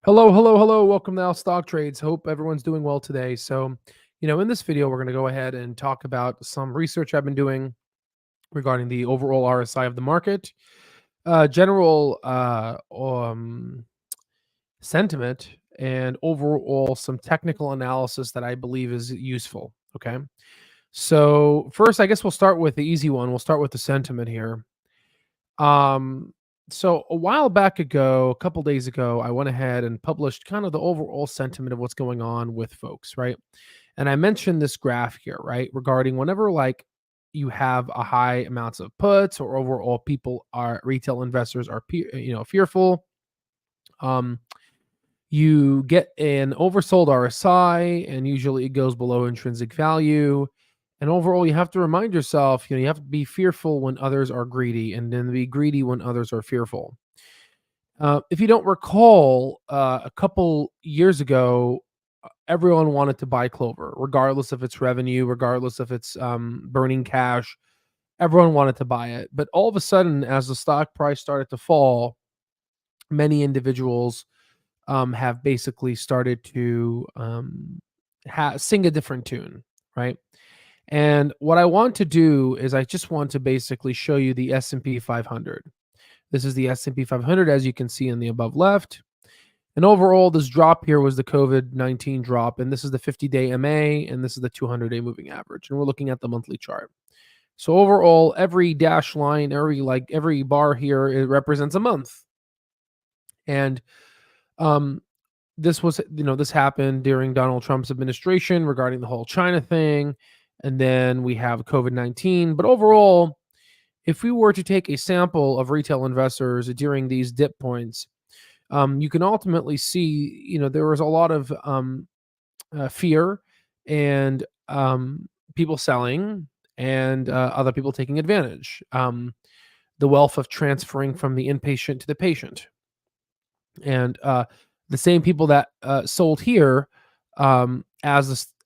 Hello, hello, hello. Welcome to Al Stock Trades. Hope everyone's doing well today. In this video, we're going to go ahead and talk about some research I've been doing regarding the overall RSI of the market, general sentiment, and overall some technical analysis that I believe is useful. Okay. So, first, I guess we'll start with the easy one. We'll start with the sentiment here. So a while back ago, a couple days ago, I went ahead and published kind of the overall sentiment of what's going on with folks, right? And I mentioned this graph here, right, regarding whenever like you have a high amounts of puts or overall people are retail investors are fearful. Um, you get an oversold RSI, and usually it goes below intrinsic value. And overall, you have to remind yourself, you have to be fearful when others are greedy, and then be greedy when others are fearful. If you don't recall, a couple years ago, everyone wanted to buy Clover, regardless of its revenue, regardless of its burning cash. Everyone wanted to buy it. But all of a sudden, as the stock price started to fall, many individuals have basically started to sing a different tune, right? And what I want to do is I just want to basically show you the S&P 500. This is the S&P 500, as you can see in the above left. And overall, this drop here was the COVID-19 drop, and this is the 50-day MA, and this is the 200-day moving average. And we're looking at the monthly chart. So overall, every dash line, every bar here, it represents a month. And this happened during Donald Trump's administration regarding the whole China thing. And then we have COVID-19. But overall, if we were to take a sample of retail investors during these dip points, you can ultimately see, there was a lot of fear and people selling and other people taking advantage. The wealth of transferring from the inpatient to the patient. And the same people that sold here,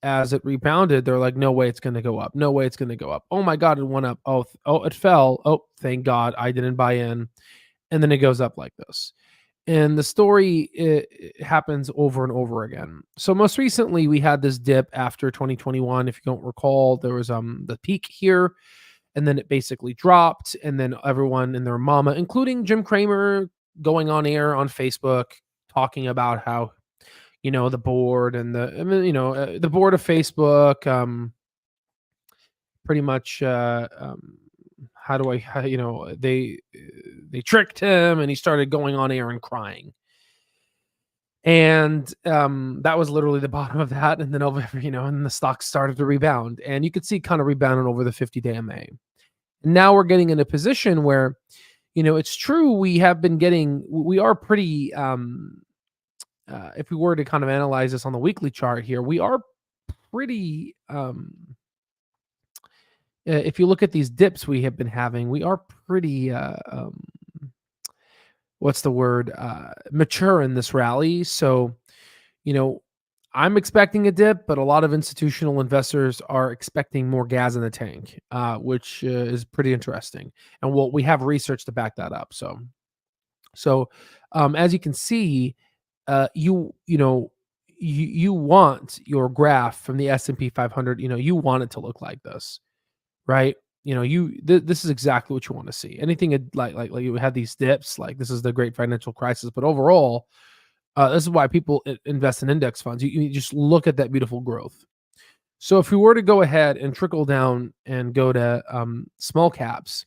as it rebounded, they're like, no way it's going to go up. No way it's going to go up. Oh my God, it went up. Oh, it fell. Oh, thank God I didn't buy in. And then it goes up like this. And the story it happens over and over again. So most recently, we had this dip after 2021. If you don't recall, there was the peak here, and then it basically dropped. And then everyone and their mama, including Jim Cramer, going on air on Facebook talking about how the board and the board of Facebook pretty much they tricked him, and he started going on air and crying. And that was literally the bottom of that. And then and the stock started to rebound, and you could see kind of rebounding over the 50-day MA. Now we're getting in a position where it's true we are pretty if we were to kind of analyze this on the weekly chart here, we are pretty if you look at these dips we have been having, we are pretty what's the word, mature in this rally. So I'm expecting a dip, but a lot of institutional investors are expecting more gas in the tank, which is pretty interesting. And we have research to back that up. So as you can see, you want your graph from the S&P 500, you want it to look like this, right? This is exactly what you want to see. Anything like you had these dips, like this is the great financial crisis, but overall, this is why people invest in index funds. You just look at that beautiful growth. So if we were to go ahead and trickle down and go to small caps,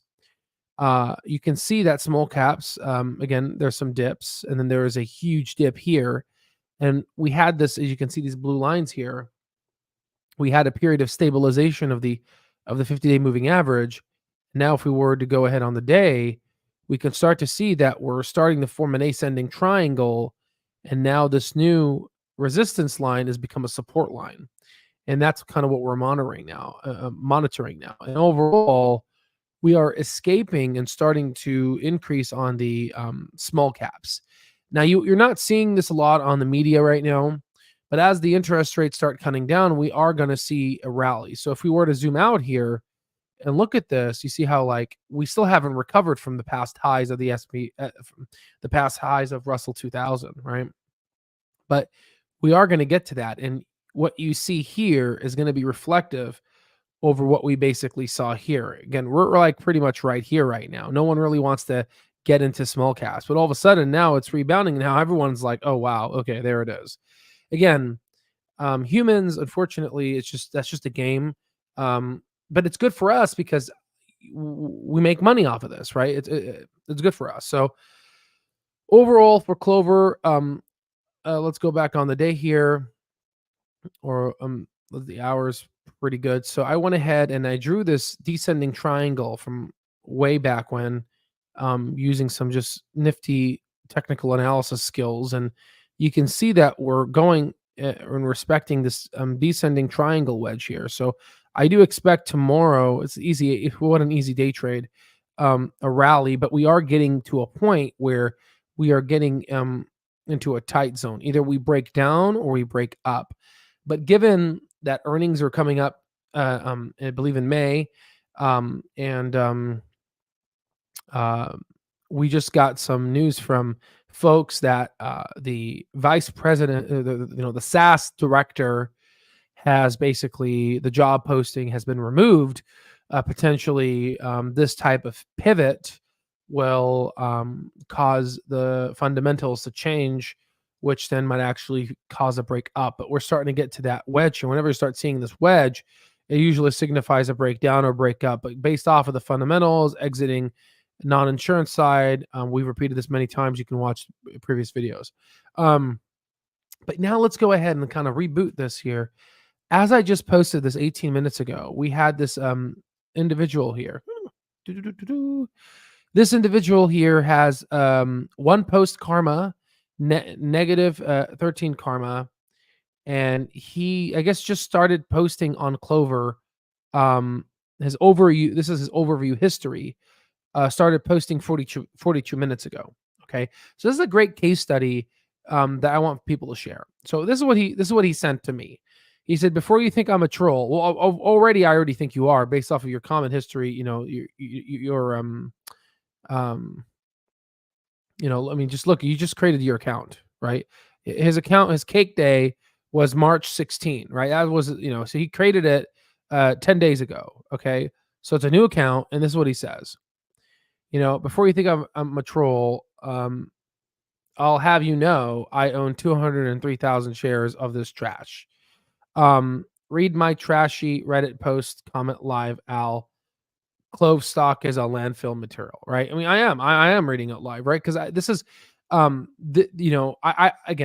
you can see that small caps, again, there's some dips, and then there is a huge dip here. And we had this, as you can see, these blue lines here. We had a period of stabilization of the 50-day moving average. Now, if we were to go ahead on the day, we can start to see that we're starting to form an ascending triangle. And now this new resistance line has become a support line. And that's kind of what we're monitoring now. And overall, we are escaping and starting to increase on the small caps. Now, you're not seeing this a lot on the media right now, but as the interest rates start coming down, we are going to see a rally. So if we were to zoom out here and look at this, you see how we still haven't recovered from the past highs of the SP, from the past highs of Russell 2000, right? But we are going to get to that. And what you see here is going to be reflective over what we basically saw here. Again, we're like pretty much right here right now. No one really wants to get into small caps, but all of a sudden now it's rebounding. And now everyone's like, oh, wow. Okay, there it is. Again, humans, unfortunately, that's just a game. But it's good for us because we make money off of this, right? It's good for us. So overall for Clover, let's go back on the day here, or the hours pretty good. So I went ahead and I drew this descending triangle from way back when, using some just nifty technical analysis skills, and you can see that we're going and respecting this descending triangle wedge here. So I do expect tomorrow, it's easy, what an easy day trade, a rally, but we are getting to a point where we are getting into a tight zone. Either we break down or we break up. But given that earnings are coming up, I believe in May, and we just got some news from folks that the vice president, the SaaS director, has basically, the job posting has been removed. Potentially, this type of pivot will cause the fundamentals to change, which then might actually cause a break up. But we're starting to get to that wedge, and whenever you start seeing this wedge, it usually signifies a breakdown or break up. But based off of the fundamentals, exiting non-insurance side, we've repeated this many times. You can watch previous videos. But now let's go ahead and kind of reboot this here. As I just posted this 18 minutes ago, we had this individual here. This individual here has one post karma, negative 13 karma, and he, I guess, just started posting on Clover. His overview. This is his overview history. Started posting 42 minutes ago. Okay, so this is a great case study that I want people to share. So this is what he sent to me. He said, before you think I'm a troll, well, I already think you are based off of your comment history. You know, your I mean, just look, you just created your account, right? His account, his cake day was March 16, right? That was, so he created it 10 days ago. Okay. So it's a new account. And this is what he says, before you think I'm a troll, I'll have you know, I own 203,000 shares of this trash. Read my trashy Reddit post, comment live, Al. CLOV stock is a landfill material, right? I mean, I am reading it live, right? Because this is, again,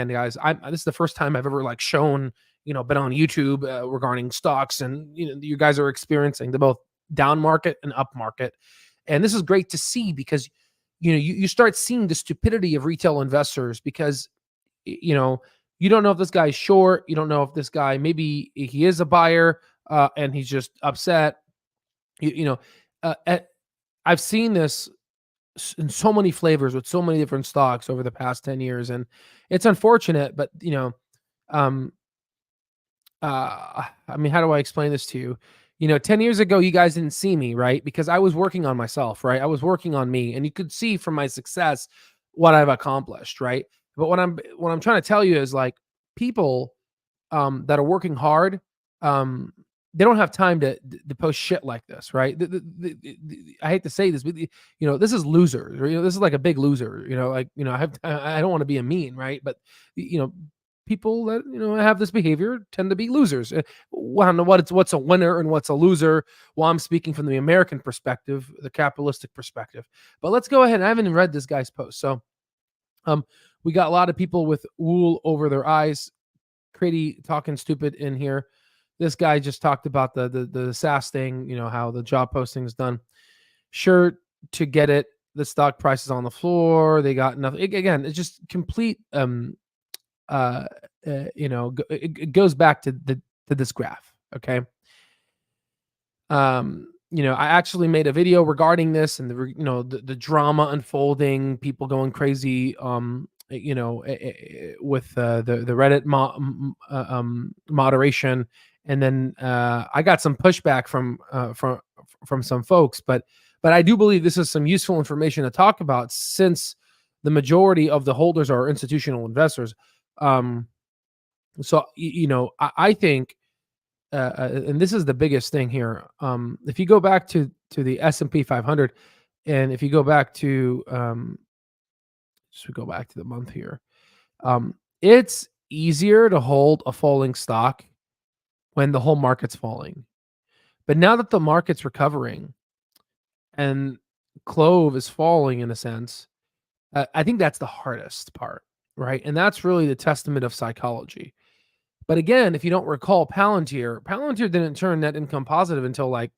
guys, this is the first time I've ever shown, been on YouTube regarding stocks, and you guys are experiencing the both down market and up market, and this is great to see because, you start seeing the stupidity of retail investors because, you don't know if this guy's short, you don't know if this guy, maybe he is a buyer and he's just upset, I've seen this in so many flavors with so many different stocks over the past 10 years. And it's unfortunate, but I mean, how do I explain this to you? 10 years ago, you guys didn't see me, right? Because I was working on myself, right? I was working on me, and you could see from my success what I've accomplished, right? But what I'm trying to tell you is people that are working hard, they don't have time to post shit like this, right? I hate to say this, but this is losers. Or, this is like a big loser. I don't want to be a mean, right? But people that have this behavior tend to be losers. Well, I don't know what's a winner and what's a loser. Well, I'm speaking from the American perspective, the capitalistic perspective. But let's go ahead. I haven't read this guy's post, so we got a lot of people with wool over their eyes, pretty talking stupid in here. This guy just talked about the SaaS thing, how the job posting is done. Sure, to get it, the stock price is on the floor. They got nothing. Again, it's just complete. It goes back to this graph. Okay. I actually made a video regarding this and the drama unfolding, people going crazy. With the Reddit moderation. And then I got some pushback from some folks, but I do believe this is some useful information to talk about, since the majority of the holders are institutional investors. Um, so I think, and this is the biggest thing here. If you go back to the S&P 500, and if you go back to just go back to the month here, it's easier to hold a falling stock when the whole market's falling. But now that the market's recovering and Clove is falling in a sense, I think that's the hardest part, right? And that's really the testament of psychology. But again, if you don't recall, Palantir didn't turn net income positive until like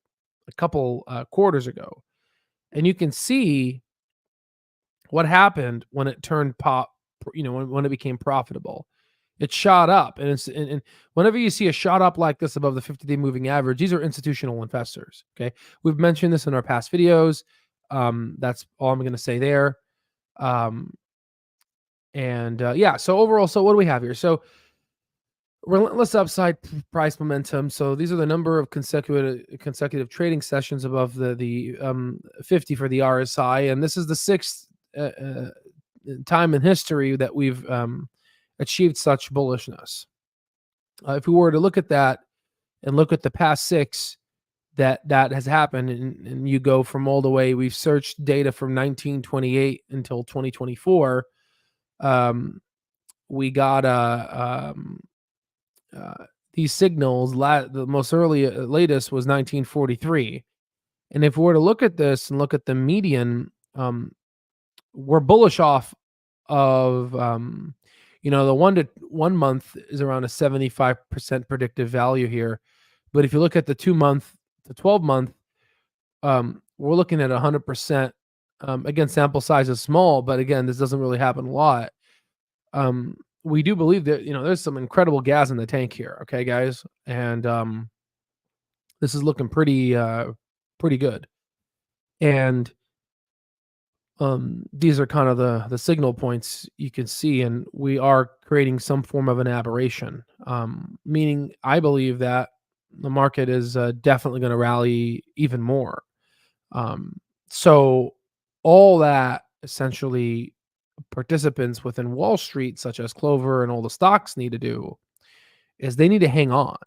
a couple quarters ago, and you can see what happened when it turned when it became profitable. It shot up, and whenever you see a shot up like this above the 50-day moving average, these are institutional investors. Okay, we've mentioned this in our past videos. That's all I'm going to say there. Yeah. So overall, so what do we have here? So relentless upside price momentum. So these are the number of consecutive trading sessions above the 50 for the RSI, and this is the sixth time in history that we've achieved such bullishness. If we were to look at that and look at the past six that has happened, and you go from all the way, we've searched data from 1928 until 2024. We got these signals. The most latest was 1943, and if we were to look at this and look at the median, we're bullish off of the 1 month is around a 75% predictive value here, but if you look at the 2 month to 12 month, we're looking at 100%. Again, sample size is small, but again, this doesn't really happen a lot. We do believe that there's some incredible gas in the tank here. Okay, guys, and this is looking pretty good. And these are kind of the signal points you can see, and we are creating some form of an aberration. Meaning, I believe that the market is definitely going to rally even more. So all that essentially participants within Wall Street, such as Clover and all the stocks, need to do is they need to hang on,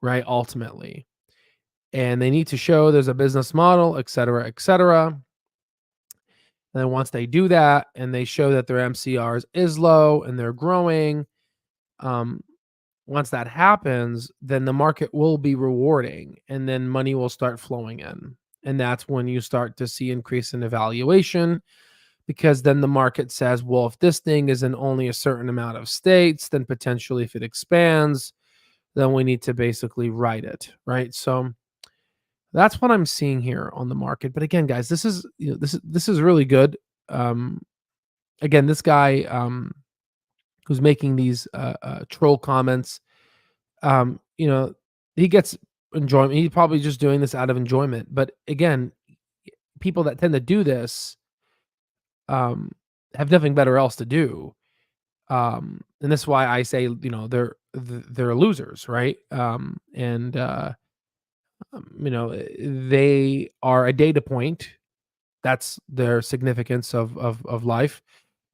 right? Ultimately, and they need to show there's a business model, et cetera, et cetera. And then once they do that and they show that their MCRs is low and they're growing, once that happens, then the market will be rewarding and then money will start flowing in. And that's when you start to see increase in evaluation, because then the market says, well, if this thing is in only a certain amount of states, then potentially if it expands, then we need to basically write it, right? So that's what I'm seeing here on the market. But again, guys, this is really good. Again, this guy who's making these troll comments, he gets enjoyment. He's probably just doing this out of enjoyment. But again, people that tend to do this have nothing better else to do. And that's why I say, they're losers, right? They are a data point. That's their significance of life.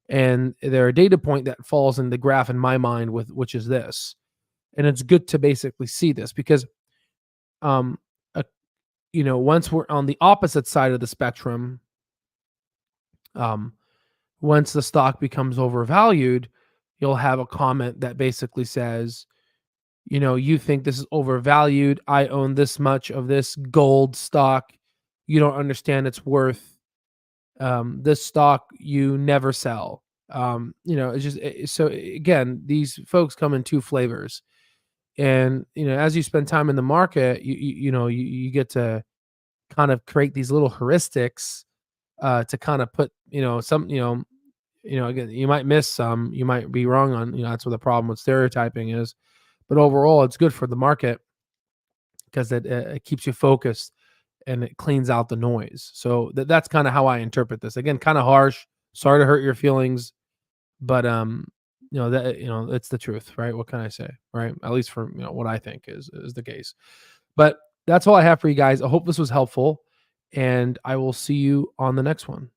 And they're a data point that falls in the graph in my mind, which is this. And it's good to basically see this because, once we're on the opposite side of the spectrum, once the stock becomes overvalued, you'll have a comment that basically says, you think this is overvalued. I own this much of this gold stock. You don't understand its worth. This stock you never sell. It's just so again, these folks come in two flavors, and as you spend time in the market, you get to kind of create these little heuristics to kind of put some again, you might miss some, you might be wrong on that's what the problem with stereotyping is. But overall, it's good for the market because it keeps you focused and it cleans out the noise. So that's kind of how I interpret this. Again, kind of harsh. Sorry to hurt your feelings, but it's the truth, right? What can I say, right? At least for what I think is the case. But that's all I have for you guys. I hope this was helpful, and I will see you on the next one.